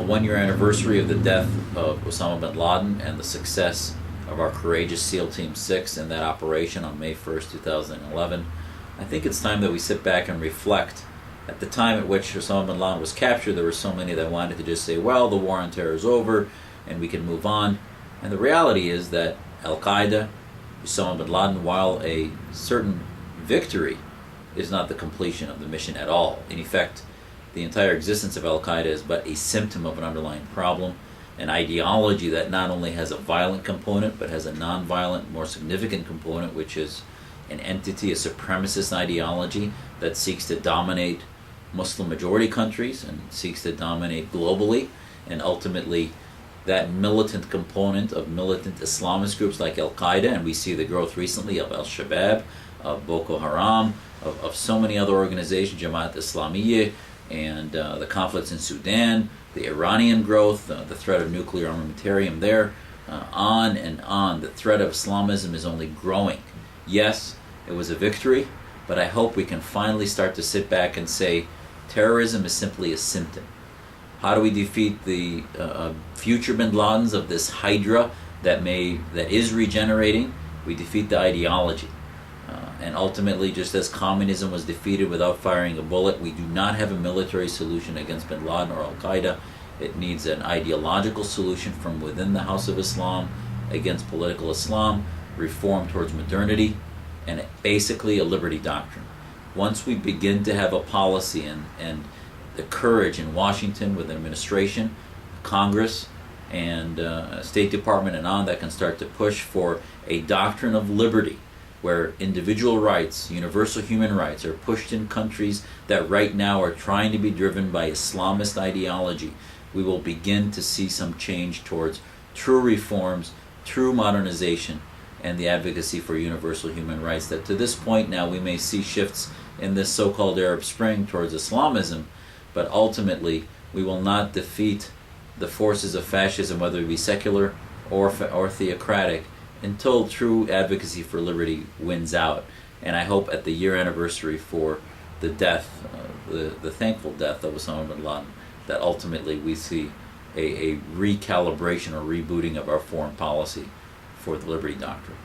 one-year anniversary of the death of Usama Bin Laden and the success of our courageous SEAL Team 6 in that operation on May 1st, 2011, I think it's time that we sit back and reflect. At the time at which Usama Bin Laden was captured, there were so many that wanted to just say, well, the war on terror is over and we can move on. And the reality is that Al-Qaeda, Usama Bin Laden, while a certain victory, is not the completion of the mission at all. In effect, the entire existence of Al-Qaeda is but a symptom of an underlying problem, an ideology that not only has a violent component, but has a non-violent, more significant component, which is an entity, a supremacist ideology that seeks to dominate Muslim majority countries and seeks to dominate globally, and ultimately that militant component of militant Islamist groups like Al-Qaeda, and we see the growth recently of Al-Shabaab, of Boko Haram, of so many other organizations, Jamaat Islamiyya, and the conflicts in Sudan, the Iranian growth, the threat of nuclear armamentarium there, on and on. The threat of Islamism is only growing. Yes, it was a victory, but I hope we can finally start to sit back and say terrorism is simply a symptom. How do we defeat the future Bin Ladens of this hydra that is regenerating? We defeat the ideology. And ultimately, just as communism was defeated without firing a bullet, we do not have a military solution against Bin Laden or Al-Qaeda. It needs an ideological solution from within the House of Islam against political Islam, reform towards modernity, and basically a Liberty Doctrine. Once we begin to have a policy and the courage in Washington with the administration, Congress, and State Department and on that can start to push for a doctrine of liberty, where individual rights, universal human rights, are pushed in countries that right now are trying to be driven by Islamist ideology, we will begin to see some change towards true reforms, true modernization, and the advocacy for universal human rights. That to this point now we may see shifts in this so-called Arab Spring towards Islamism, but ultimately we will not defeat the forces of fascism, whether it be secular or theocratic, until true advocacy for liberty wins out. And I hope at the year anniversary for the death, the thankful death of Osama bin Laden, that ultimately we see a recalibration or rebooting of our foreign policy for the Liberty Doctrine.